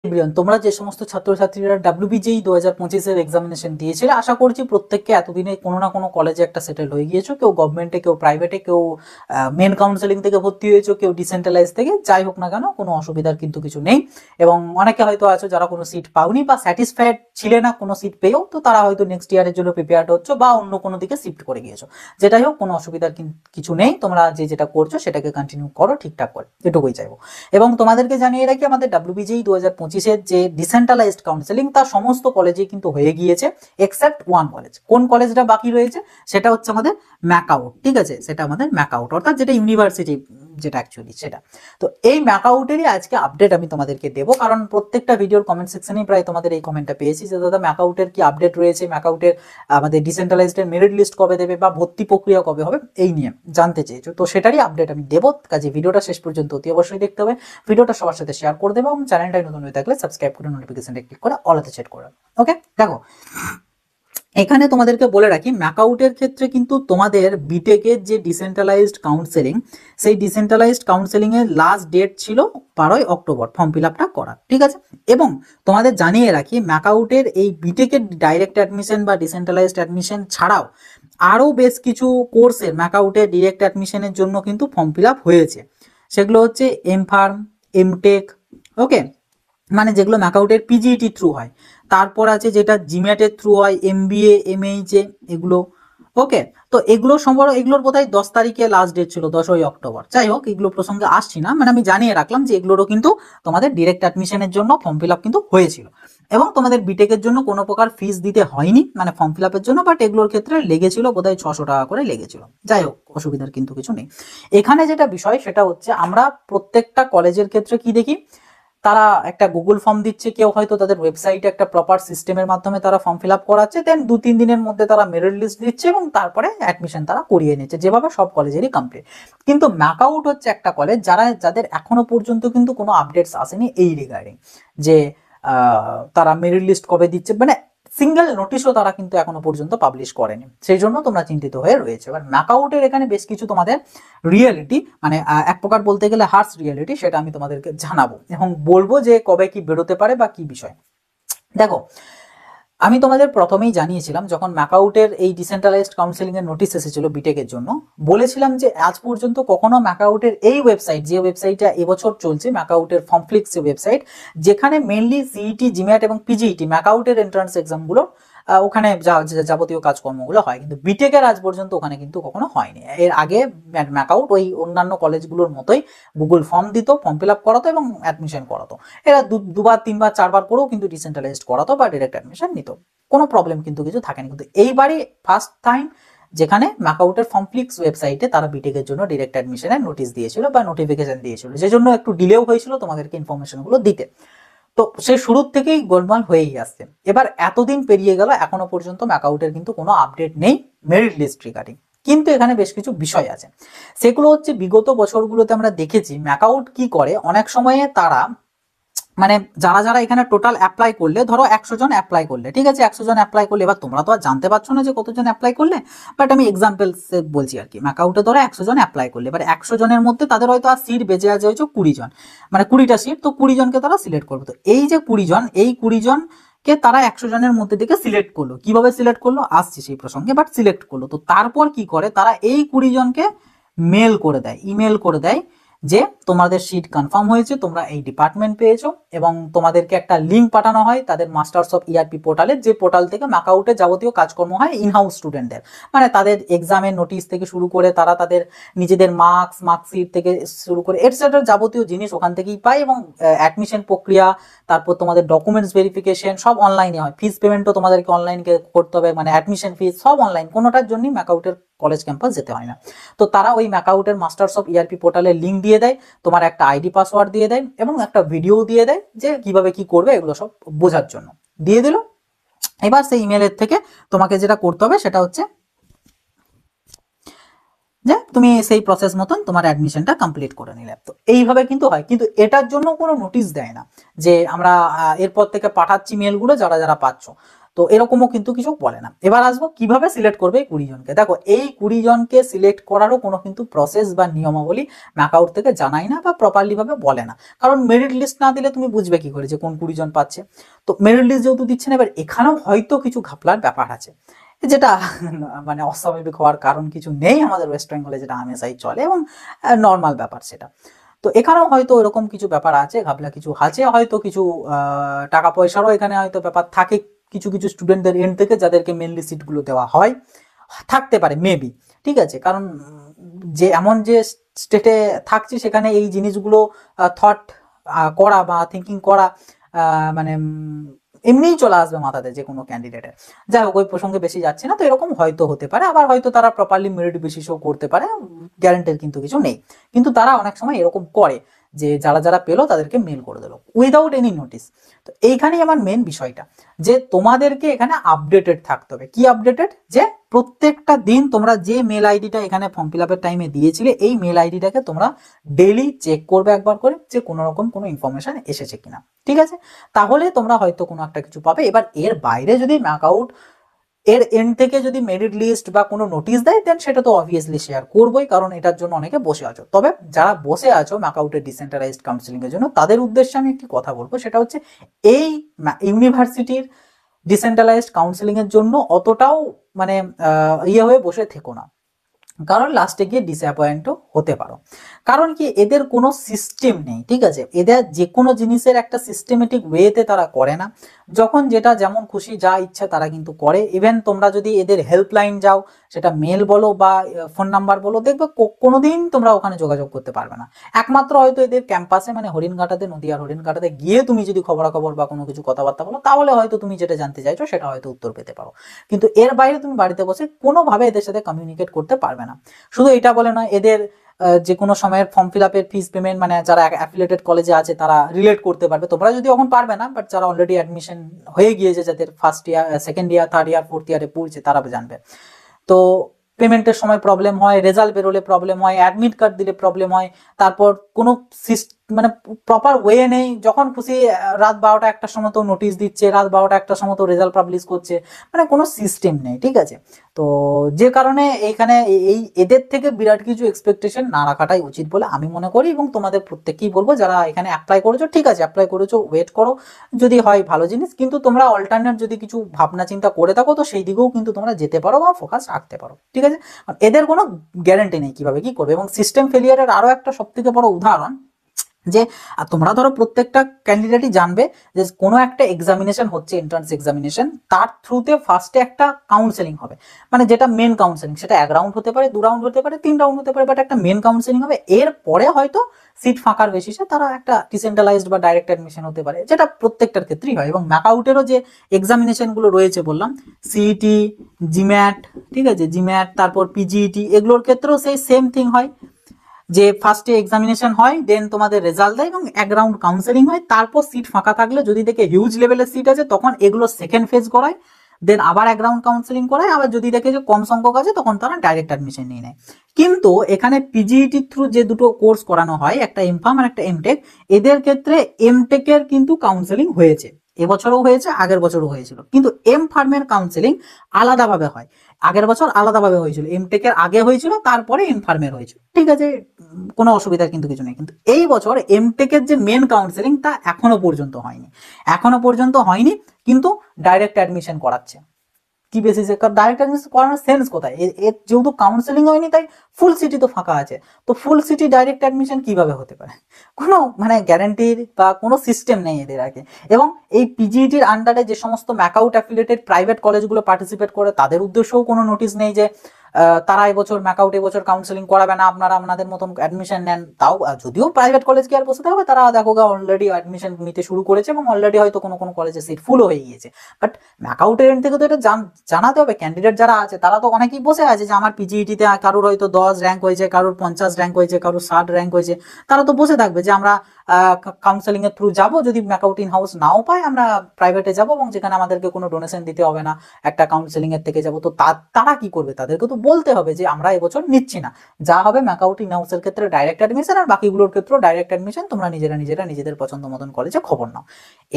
Everyone, তোমরা যে সমস্ত ছাত্রছাত্রীরা ডাব্লিউবিজেই 2025-এর এক্সামিনেশন দিয়েছিলে, আশা করছি প্রত্যেককে এতদিনে কোনো না কোনো কলেজে একটা সেটেল হয়ে গিয়েছো। কেউ গভর্নমেন্টে, কেউ প্রাইভেটে, কেউ মেন কাউন্সেলিং থেকে ভর্তি হয়েছো, কেউ ডিসেন্ট্রালাইজ থেকে। যাই হোক না কেন, কোনো অসুবিধার কিন্তু কিছু নেই। এবং অনেকে হয়তো আছো যারা কোনো সিট পাওনি বা স্যাটিসফাইড ছিলে না কোনো সিট পেয়েও, তো তারা হয়তো নেক্সট ইয়ারের জন্য প্রিপেয়ার্ড হচ্ছে বা অন্য কোনো দিকে শিফট করে গিয়েছো। যেটাই হোক, কোনো অসুবিধার কিছু নেই। তোমরা যেটা করছো সেটাকে কন্টিনিউ করো ঠিকঠাক করে, এটুকুই চাইবো। এবং তোমাদেরকে জানিয়ে রাখি, আমাদের ডাব্লিউবিজেই 2025-এর যে ডিসেন্ট্রালাইজড কাউন্সেলিং, তা সমস্ত কলেজেই কিন্তু হয়ে গিয়েছে এক্সেপ্ট ওয়ান কলেজ। কোন কলেজটা বাকি রয়েছে? সেটা হচ্ছে আমাদের ম্যাকআউট। ঠিক আছে, সেটা আমাদের ম্যাকআউট, অর্থাৎ যেটা ইউনিভার্সিটি, যেটা অ্যাকচুয়ালি সেটা। তো এই ম্যাকআউটেরই আজকে আপডেট আমি তোমাদেরকে দেবো, কারণ প্রত্যেকটা ভিডিওর কমেন্ট সেকশনেই প্রায় তোমাদের এই কমেন্টটা পেয়েছি যে দাদা ম্যাকআউটের কি আপডেট রয়েছে, ম্যাকআউটের আমাদের ডিসেন্ট্রালাইজডের মেরিট লিস্ট কবে দেবে বা ভর্তি প্রক্রিয়া কবে হবে, এই নিয়ে জানতে চেয়েছো। তো সেটারই আপডেট আমি দেবো, কাজে ভিডিওটা শেষ পর্যন্ত অতি অবশ্যই দেখতে হবে। ভিডিওটা সবার সাথে শেয়ার করে দেবো এবং চ্যানেলটাই নতুন হয়ে থাকলে সাবস্ক্রাইব করে নোটিফিকেশনটা ক্লিক করে অলতে সেট করে। ওকে, দেখো এখানে তোমাদেরকে বলে রাখি, ম্যাকআউটের ক্ষেত্রে কিন্তু তোমাদের বিটেকের যে ডিসেন্ট্রালাইজড কাউন্সেলিং, সেই ডিসেন্ট্রালাইজড কাউন্সেলিং এর লাস্ট ডেট ছিল 12ই অক্টোবর ফর্ম ফিল আপটা করা। ঠিক আছে, এবং তোমাদের জানিয়ে রাখি, ম্যাকআউটের এই বিটেকের ডাইরেক্ট অ্যাডমিশন বা ডিসেন্ট্রালাইজড অ্যাডমিশন ছাড়াও আরও বেশ কিছু কোর্সের ম্যাকআউটের ডিরেক্ট অ্যাডমিশনের জন্য কিন্তু ফর্ম ফিল আপ হয়েছে। সেগুলো হচ্ছে এমফার্ম, এমটেক, ওকে, মানে যেগুলো ম্যাকআউটের পিজিইটি থ্রু হয়। তারপর আছে যেটা জিম্যাটের থ্রু হয়, এমবিএ, এমএইচএ, এগুলো। ওকে, তো এগুলো সম্ভবত এগুলোর বোধহয় 10 তারিখে লাস্ট ডেট ছিল, 10ই অক্টোবর। যাই হোক, এগুলো প্রসঙ্গে আসছি না, মানে আমি জানিয়ে রাখলাম যে এগুলোরও কিন্তু তোমাদের ডিরেক্ট অ্যাডমিশনের জন্য ফর্ম ফিল আপ কিন্তু হয়েছিল। এবং তোমাদের বিটেকের জন্য কোনো প্রকার ফিস দিতে হয়নি, মানে ফর্ম ফিল আপের জন্য, বাট এগুলোর ক্ষেত্রে লেগেছিল বোধহয় 600 টাকা করে লেগেছিল। যাই হোক, অসুবিধার কিন্তু কিছু নেই। এখানে যেটা বিষয় সেটা হচ্ছে, আমরা প্রত্যেকটা কলেজের ক্ষেত্রে কি দেখি, তারা একটা গুগল ফর্ম দিচ্ছে, কেউ হয়তো তাদের ওয়েবসাইটে একটা প্রপার সিস্টেমের মাধ্যমে তারা ফর্ম ফিল আপ করাচ্ছে, দেন 2-3 দিনের মধ্যে তারা মেরিট লিস্ট দিচ্ছে এবং তারপরে অ্যাডমিশন তারা করিয়ে নিচ্ছে, যেভাবে সব কলেজেরই কমপ্লিট। কিন্তু ম্যাকআউট হচ্ছে একটা কলেজ যাদের এখনো পর্যন্ত কিন্তু কোনো আপডেটস আসেনি এই রিগার্ডিং, যে তারা মেরিট লিস্ট কবে দিচ্ছে, মানে সিঙ্গেল নোটিশও তারা কিন্তু এখনো পর্যন্ত পাবলিশ করেনি। সেই জন্য তোমরা চিন্তিত হয়ে রয়েছে। এবার ম্যাকআউটের এখানে বেশ কিছু তোমাদের রিয়েলিটি, মানে এক প্রকার বলতে গেলে হার্স রিয়েলিটি, সেটা আমি তোমাদেরকে জানাবো এবং বলবো যে কবে কি বেরোতে পারে বা কি বিষয়। দেখো, আমি তোমাদের প্রথমেই জানিয়েছিলাম, যখন ম্যাকআউটের এই ডিসেন্ট্রালাইজড কাউন্সেলিং এর নোটিশ এসেছিল বিটেকের জন্য, বলেছিলাম যে আজ পর্যন্ত কখনো ম্যাকআউটের এই ওয়েবসাইট, যে ওয়েবসাইটটা এবছর চলছে, ম্যাকআউটের ফর্মফ্লিক্স ওয়েবসাইট, যেখানে মেনলি সিইটি, জিম্যাট এবং পিজিইটি ম্যাকআউটের এন্ট্রান্স এক্সামগুলো, ওখানে যাবতীয় কাজকর্মগুলো হয়, কিন্তু বিটেকের আজ পর্যন্ত ওখানে কিন্তু কখনো হয়নি। এর আগে ম্যাকআউট ওই অন্যান্য কলেজগুলোর মতোই গুগল ফর্ম দিত, ফর্ম ফিল আপ করাতো এবং অ্যাডমিশন করাতো। এরা দুবার, তিনবার, চারবার করেও কিন্তু ডিসেন্ট্রালাইজড করাতো বা ডিরেক্ট অ্যাডমিশন নিত, কোনো প্রবলেম কিন্তু কিছু থাকেনি। কিন্তু এইবারই ফার্স্ট টাইম যেখানে ম্যাকআউটের ফর্মফ্লিক্স ওয়েবসাইটে তারা বিটেকের জন্য ডিরেক্ট অ্যাডমিশনের নোটিশ দিয়েছিল বা নোটিফিকেশন দিয়েছিল, যে জন্য একটু ডিলেও হয়েছিল তোমাদেরকে ইনফরমেশনগুলো দিতে। তো সে শুরুর থেকেই গোলমাল হয়েই আসছে। এবার এতদিন পেরিয়ে গেল, এখনো পর্যন্ত ম্যাকআউটের কিন্তু কোনো আপডেট নেই মেরিট লিস্ট রিগার্ডিং। কিন্তু এখানে বেশ কিছু বিষয় আছে, সেগুলো হচ্ছে বিগত বছরগুলোতে আমরা দেখেছি ম্যাকআউট কি করে, অনেক সময়ে তারা, মানে যারা যারা এখানে টোটাল অ্যাপ্লাই করলে, ধরো 100 জন অ্যাপ্লাই করলে, ঠিক আছে, 100 জন অ্যাপ্লাই করলে, এবার তোমরা তো আর জানতে পারছো না যে কতজন অ্যাপ্লাই করলে, বাট আমি এক্সাম্পল বলছি আর কি। ম্যাকআউটে ধরো 100 জন অ্যাপ্লাই করলে, এবার 100 জনের মধ্যে তাদের হয়তো আর সিট বেঁচে আছে হচ্ছে 20 জন, মানে 20টা সিট, তো 20 জনকে তারা সিলেক্ট করবে। তো এই যে 20 জন, এই 20 জনকে তারা 100 জনের মধ্যে থেকে সিলেক্ট করলো। কিভাবে সিলেক্ট করলো আসছে সেই প্রসঙ্গে, বাট সিলেক্ট করলো। তো তারপর কি করে, তারা এই 20 জনকে মেল করে দেয়, ইমেল করে দেয় যে তোমাদের সিট কনফার্ম হয়েছে, তোমরা এই ডিপার্টমেন্ট পেয়েছো, এবং তোমাদেরকে একটা লিঙ্ক পাঠানো হয় তাদের মাস্টার্স অফ ইআরপি পোর্টালে, যে পোর্টাল থেকে ম্যাকআউটে যাবতীয় কাজকর্ম হয় ইনহাউস স্টুডেন্টদের, মানে তাদের এক্সামের নোটিশ থেকে শুরু করে তারা তাদের নিজেদের মার্কশিট থেকে শুরু করে এটসেট্রা যাবতীয় জিনিস ওখান থেকেই পায়। এবং অ্যাডমিশন প্রক্রিয়া, তারপর তোমাদের ডকুমেন্টস ভেরিফিকেশন সব অনলাইনে হয়, ফিস পেমেন্টও তোমাদেরকে অনলাইনে করতে হবে, মানে অ্যাডমিশন ফিস সব অনলাইন, কোনোটার জন্যই ম্যাকআউটের কলেজ ক্যাম্পাস যেতে হয় না। তো তারা ওই ম্যাকআউটের মাস্টার্স অফ ইআরপি পোর্টালের লিঙ্ক দিয়ে দেয়, তোমার একটা আইডি পাসওয়ার্ড দিয়ে দেয় এবং একটা ভিডিও দিয়ে দেয় যে কিভাবে কি করবে এগুলো সব বোঝার জন্য দিয়ে দিল। এবার সেই ইমেলের থেকে তোমাকে যেটা করতে হবে সেটা হচ্ছে যে তুমি সেই প্রসেস মতন তোমার অ্যাডমিশনটা কমপ্লিট করে নিলে। তো এইভাবে কিন্তু হয়, কিন্তু এটার জন্য কোনো নোটিশ দেয় না যে আমরা এরপর থেকে পাঠাচ্ছি মেলগুলো যারা যারা পাচ্ছ। তো এরকমও কিন্তু কিছু বলে না। এবার আসবো কিভাবে সিলেক্ট করবে এই 20 জনকে। দেখো এই 20 জনকে সিলেক্ট করারও কোনো কিন্তু প্রসেস বা নিয়মাবলী ম্যাকআউট থেকে জানাই না বা প্রপারলি ভাবে বলে না, কারণ মেরিট লিস্ট না দিলে তুমি বুঝবে কি করে যে কোন 20 জন পাচ্ছে। তো মেরিট লিস্ট যেহেতু দিচ্ছে না, এবার এখানেও হয়তো কিছু ঘাপলার ব্যাপার আছে, যেটা মানে অস্বাভাবিক হওয়ার কারণ কিছু নেই, আমাদের ওয়েস্ট বেঙ্গলে যেটা হামেশাই চলে এবং নর্মাল ব্যাপার সেটা। তো এখানেও হয়তো এরকম কিছু ব্যাপার আছে, ঘাপলা কিছু আছে, হয়তো কিছু টাকা পয়সারও এখানে হয়তো ব্যাপার থাকে কিছু কিছু স্টুডেন্টদের এন্ড থেকে, যাদেরকে মেনলি সিটগুলো দেওয়া হয়, থাকতে পারে মেবি। ঠিক আছে, কারণ যে এমন যে স্টেটে থাকছি সেখানে এই জিনিসগুলো থট করা বা থিঙ্কিং করা মানে এমনিই চলে আসবে মাথাতে যে কোনো ক্যান্ডিডেটের। যাই হোক, ওই প্রসঙ্গে বেশি যাচ্ছি না। তো এরকম হয়তো হতে পারে, আবার হয়তো তারা প্রপারলি মেরিট বেসিসও করতে পারে, গ্যারান্টির কিন্তু কিছু নেই। কিন্তু তারা অনেক সময় এরকম করে যে যারা যারা পেলো তাদেরকে মেল করে দিল উইদাউট এনি নোটিস। তো এইখানেই আমার মেন বিষয়টা, যে তোমাদেরকে এখানে আপডেটেড থাকতে হবে। কি আপডেটেড? যে প্রত্যেকটা দিন তোমরা যে মেল আইডিটা এখানে ফর্ম ফিল আপের টাইমে দিয়েছিলে, এই মেল আইডিটাকে তোমরা ডেইলি চেক করবে একবার করে, যে কোনো রকম কোনো ইনফরমেশন এসেছে কিনা। ঠিক আছে, তাহলে তোমরা হয়তো কোনো একটা কিছু পাবে। এবার এর বাইরে যদি ম্যাকআউট এর এন্ড থেকে যদি মেরিট লিস্ট বা কোনো নোটিশ দেয়, দেন সেটা তো অবভিয়াসলি শেয়ার করবোই, কারণ এটার জন্য অনেকে বসে আছো। তবে যারা বসে আছো ম্যাকআউটের ডিসেন্ট্রালাইজড কাউন্সিলিং এর জন্য, তাদের উদ্দেশ্যে আমি একটি কথা বলবো, সেটা হচ্ছে এই ইউনিভার্সিটির ডিসেন্ট্রালাইজড কাউন্সিলিং এর জন্য অতটাও মানে ইয়ে হয়ে বসে থেকো না, কারণ লাস্টে গিয়ে ডিসঅ্যাপয়েন্টও হতে পারো। কারণ কি, এদের কোনো সিস্টেম নেই। ঠিক আছে, এদের যে কোনো জিনিসের একটা সিস্টেমেটিক ওয়েতে তারা করে না, যখন যেটা যেমন খুশি যা ইচ্ছা তারা কিন্তু করে। ইভেন তোমরা যদি এদের হেল্পলাইন যাও, সেটা মেল বলো বা ফোন নাম্বার বলো, দেখবে কোনোদিন তোমরা ওখানে যোগাযোগ করতে পারবে না। একমাত্র হয়তো এদের ক্যাম্পাসে মানে হরিণঘাটাতে, নদীয়ার হরিণঘাটাতে গিয়ে তুমি যদি খবরাখবর বা কোনো কিছু কথাবার্তা বলো, তাহলে হয়তো তুমি যেটা জানতে চাইছো সেটা হয়তো উত্তর পেতে পারো। কিন্তু এর বাইরে তুমি বাড়িতে বসে কোনোভাবে এদের সাথে কমিউনিকেট করতে পারবে না। শুধু এটা বলে নয়, এদের যে কোনো সময়ের ফর্ম ফিল আপের ফিস পেমেন্ট মানে যারা অ্যাফিলিয়েটেড কলেজে আছে তারা রিলেট করতে পারবে। তোমরা যদি এখন পারবে না, বাট যারা অলরেডি অ্যাডমিশন হয়ে গিয়েছে, যাদের first year, second year, third year, fourth ইয়ারে পড়ছে, তারা জানবে। তো পেমেন্টের সময় প্রবলেম হয়, রেজাল্ট বেরোলে প্রবলেম হয়, অ্যাডমিট কার্ড দিলে প্রবলেম হয়, তারপর কোনো মানে প্রপার ওয়ে নেই, যখন খুশি রাত 12টা 1টার সময় তো নোটিশ দিচ্ছে, রাত 12টা 1টার সময় তো রেজাল্ট পাবলিশ করছে, মানে কোনো সিস্টেম নেই। ঠিক আছে, তো যে কারণে এইখানে এই এদের থেকে বিরাট কিছু এক্সপেকটেশন না রাখাটাই উচিত বলে আমি মনে করি। এবং তোমাদের প্রত্যেককেই বলবো, যারা এখানে অ্যাপ্লাই করেছো, ঠিক আছে অ্যাপ্লাই করেছো, ওয়েট করো, যদি হয় ভালো জিনিস, কিন্তু তোমরা অল্টারনেট যদি কিছু ভাবনা চিন্তা করে থাকো, তো সেই দিকেও কিন্তু তোমরা যেতে পারো বা ফোকাস রাখতে পারো। ঠিক আছে, এদের কোনো গ্যারান্টি নেই কিভাবে কি করবে। এবং সিস্টেম ফেলিয়ারের আরো একটা সব থেকে বড় উদাহরণ, যে তোমরা ধরো প্রত্যেকটা ক্যান্ডিডেটই জানবে যে কোনো একটা এক্সামিনেশন হচ্ছে, এন্ট্রান্স এক্সামিনেশন, তার থ্রুতে ফার্স্টে একটা কাউন্সেলিং হবে, মানে যেটা মেন কাউন্সেলিং, সেটা 1 রাউন্ড হতে পারে, 2 রাউন্ড হতে পারে, 3 রাউন্ড হতে পারে, বাট একটা মেন কাউন্সেলিং হবে। এরপরে হয়তো সিট ফাঁকার বেসিসে তারা একটা ডিসেন্ট্রালাইজড বা ডাইরেক্ট অ্যাডমিশন হতে পারে, যেটা প্রত্যেকটার ক্ষেত্রেই হয়। এবং ম্যাকআউটেরও যে এক্সামিনেশনগুলো রয়েছে বললাম, সিইটি, জিম্যাট, ঠিক আছে, জিম্যাট, তারপর পিজিইটি, এগুলোর ক্ষেত্রেও সেই সেম থিং হয়, যে ফার্স্টে এক্সামিনেশন হয়, দেন তোমাদের রেজাল্ট দেয় এবং 1 রাউন্ড কাউন্সেলিং হয়, তারপর সিট ফাঁকা থাকলে যদি দেখে হিউজ লেভেলের সিট আছে, তখন এগুলো সেকেন্ড ফেজ করায়, দেন আবার 1 রাউন্ড কাউন্সেলিং করায়, আবার যদি দেখে যে কম সংখ্যক আছে, তখন তারা ডাইরেক্ট অ্যাডমিশন নিয়ে নেয়। কিন্তু এখানে পিজিইটি থ্রু যে দুটো কোর্স করানো হয়, একটা এমফার্ম আর একটা এমটেক, এদের ক্ষেত্রে এমটেকের কিন্তু কাউন্সেলিং হয়েছে, এবছরও হয়েছে, আগের বছরও হয়েছিল। কিন্তু এম ফার্মের কাউন্সেলিং আলাদাভাবে হয়, আগের বছর আলাদাভাবে হয়েছিল, এমটেকের আগে হয়েছিল, তারপরে এম ফার্মের হয়েছিল। ঠিক আছে, কোনো অসুবিধার কিন্তু কিছু নেই। কিন্তু এই বছর এমটেকের যে মেন কাউন্সেলিং, তা এখনো পর্যন্ত হয়নি, এখনো পর্যন্ত হয়নি, কিন্তু ডাইরেক্ট অ্যাডমিশন করাচ্ছে। কি বেসিসে ডাইরেক্ট অ্যাডমিশন করানোর সেন্স কোথায়? এর যেহেতু কাউন্সেলিং হয়নি, তাই ফুল সিটি তো ফাঁকা আছে, তো ফুল সিটি ডাইরেক্ট অ্যাডমিশন কিভাবে হতে পারে? কোনো মানে গ্যারান্টির বা কোনো সিস্টেম নেই এদের আগে। এবং এই পিজিইটির আন্ডারে যে সমস্ত ম্যাকআউট অ্যাফিলিয়েটেড প্রাইভেট কলেজগুলো পার্টিসিপেট করে, তাদের উদ্দেশ্যেও কোনো নোটিশ নেই যে তারা এবছর ম্যাকআউট এবছর কাউন্সেলিং করাবে না, আপনারা আপনাদের মতন অ্যাডমিশন নেন। তাও যদিও প্রাইভেট কলেজ কি আর বসে থাকবে, তারা দেখো অলরেডি অ্যাডমিশন নিতে শুরু করেছে এবং অলরেডি হয়তো কোনো কোনো কলেজে সিট ফুলও হয়ে গিয়েছে। বাট ম্যাকআউটের এন্ড থেকে তো এটা জানাতে হবে, ক্যান্ডিডেট যারা আছে তারা তো অনেকেই বসে আছে যে আমার পিজিইটিতে কারোর হয়তো 10 র্যাঙ্ক হয়েছে, কারোর 50 র্যাঙ্ক হয়েছে, কারোর 60 র্যাঙ্ক হয়েছে, তারা তো বসে থাকবে যে আমরা কাউন্সেলিং এর থ্রু যাব, যদি ম্যাকআউট ইন হাউস নাও পাই, আমরা প্রাইভেটে যাব এবং যেখানে আমাদেরকে কোনো ডোনেশন দিতে হবে না, একটা কাউন্সেলিং এর থেকে যাব। তো তারা কি করবে? তাদেরকে তো বলতে হবে যে আমরা এবছর নিচ্ছি না, যা হবে ম্যাকআউট ইন হাউসের ক্ষেত্রে ডাইরেক্ট অ্যাডমিশন, আর বাকিগুলোর ক্ষেত্রে ডাইরেক্ট অ্যাডমিশন, তোমরা নিজেরা নিজেদের পছন্দ মতন কলেজে খবর নাও।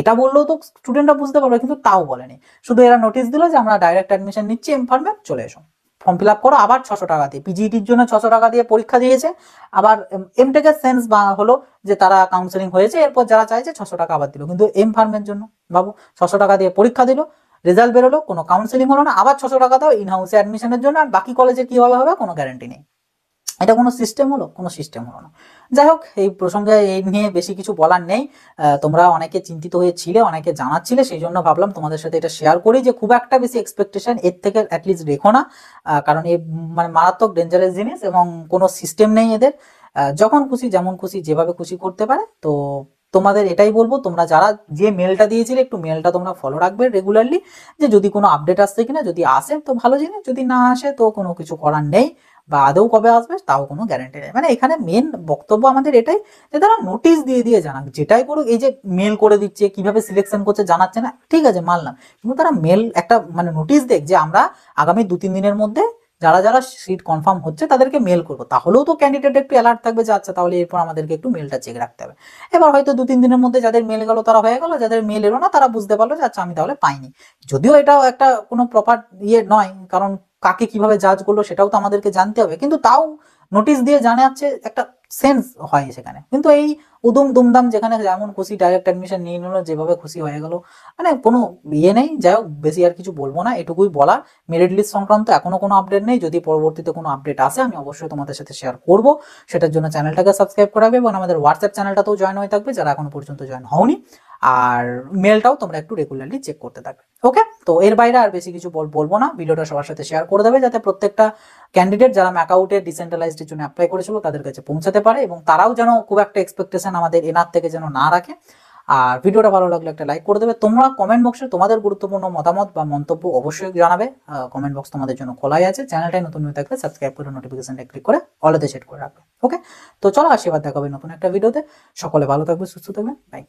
এটা বললেও তো স্টুডেন্টরা বুঝতে পারবে, কিন্তু তাও বলেনি, শুধু এরা নোটিশ দিল যে আমরা ডাইরেক্ট অ্যাডমিশন নিচ্ছি এম ফার্মে, চলে এসো, ফর্ম ফিল আপ করো। আবার 600 টাকা দিয়ে পিজিইটির জন্য 600 টাকা দিয়ে পরীক্ষা দিয়েছে, আবার এমটেকের সেন্স বা হলো যে তারা কাউন্সেলিং হয়েছে, এরপর যারা চাইছে 600 টাকা আবার দিল। কিন্তু এম ফার্মের জন্য ভাবো, 600 টাকা দিয়ে পরীক্ষা দিল, রেজাল্ট বেরোলো, কোনো কাউন্সেলিং হলো না, আবার 600 টাকা দাও ইন হাউসে অ্যাডমিশনের জন্য, আর বাকি কলেজে কিভাবে হবে কোনো গ্যারান্টি নেই। এটা কোনো সিস্টেম হলো? কোনো সিস্টেম হলো না। যাই হোক, এই প্রসঙ্গে এই নিয়ে বেশি কিছু বলার নেই। তোমরা অনেকে চিন্তিত হয়েছিলে, অনেকে জানাচ্ছিলে, সেই জন্য ভাবলাম তোমাদের সাথে এটা শেয়ার করি যে খুব একটা বেশি এক্সপেকটেশন এর থেকে অ্যাটলিস্ট রেখো না, কারণ এই মানে মারাত্মক ডেঞ্জারাস জিনিস এবং কোনো সিস্টেম নেই এদের। যখন খুশি যেমন খুশি যেভাবে খুশি করতে পারে। তো তোমাদের এটাই বলবো, তোমরা যারা যে মেলটা দিয়েছিলে একটু মেলটা তোমরা ফলো রাখবে রেগুলারলি, যে যদি কোনো আপডেট আসছে কিনা, যদি আসে তো ভালো জিনিস, যদি না আসে তো কোনো কিছু করার নেই, বা আদৌ কবে আসবে তাও কোনো গ্যারান্টি নেই। মানে এখানে মেন বক্তব্য আমাদের এটাই যে তারা নোটিশ দিয়ে দিয়ে জানাক, যেটাই করুক। এই যে মেল করে দিচ্ছে, কিভাবে সিলেকশন করছে জানাচ্ছে না, ঠিক আছে মানলাম, কিন্তু তারা মেল একটা মানে নোটিশ দেখ যে আমরা আগামী 2-3 দিনের মধ্যে যারা যারা সিট কনফার্ম হচ্ছে তাদেরকে মেল করবো, তাহলেও তো ক্যান্ডিডেট একটু অ্যালার্ট থাকবে যে আচ্ছা তাহলে এরপর আমাদেরকে একটু মেলটা চেক রাখতে হবে। এবার হয়তো 2-3 দিনের মধ্যে যাদের মেল গেল তারা হয়ে গেল, যাদের মেল এলো না তারা বুঝতে পারলো যে আচ্ছা আমি তাহলে পাইনি। যদিও এটাও একটা কোনো প্রপার ইয়ে নয়, কারণ কাকে কিভাবে জাজ করলো সেটাও তো আমাদেরকে জানতে হবে, কিন্তু তাও নোটিশ দিয়ে জানাচ্ছে একটা সেন্স হয় সেখানে। কিন্তু এই উদুম দুমদাম যেখানে যেমন খুশি ডাইরেক্ট অ্যাডমিশন নিয়ে নিল, যেভাবে খুশি হয়ে গেল, মানে কোনো ইয়ে নেই। যাই হোক, বেশি আর কিছু বলবো না, এটুকুই বলার। মেরিট লিস্ট সংক্রান্ত এখনো কোনো আপডেট নেই, যদি পরবর্তীতে কোনো আপডেট আসে আমি অবশ্যই তোমাদের সাথে শেয়ার করব। সেটার জন্য চ্যানেলটাকে সাবস্ক্রাইব করে রাখবে এবং আমাদের হোয়াটসঅ্যাপ চ্যানেলটাতেও জয়েন হয়ে থাকবে যারা এখনো পর্যন্ত জয়েন হওনি, আর মেলটাও তোমরা একটু রেগুলারলি চেক করতে থাকবে। ওকে, তো এর বাইরে আর বেশি কিছু বলবো না, ভিডিওটা সবার সাথে শেয়ার করে দেবে যাতে প্রত্যেকটা ক্যান্ডিডেট যারা ম্যাকআউটের ডিসেন্ট্রালাইজডের জন্য অ্যাপ্লাই করেছিল তাদের কাছে পৌঁছাতে পারে, এবং তারাও যেন খুব একটা এক্সপেকটেশন আমাদের এনার থেকে যেন না রাখে। আর ভিডিওটা ভালো লাগলে একটা লাইক করে দেবে। তোমরা কমেন্ট বক্সে তোমাদের গুরুত্বপূর্ণ মতামত বা মন্তব্য অবশ্যই জানাবে, কমেন্ট বক্স তোমাদের জন্য খোলাই আছে। চ্যানেলটাই নতুন হয়ে থাকলে সাবস্ক্রাইব করে নোটিফিকেশনটা ক্লিক করে অলেতে সেট করে রাখবে। ওকে, তো চলো আশীর্বাদ, দেখাবে নতুন একটা ভিডিওতে। সকলে ভালো থাকবে, সুস্থ থাকবে, বাই।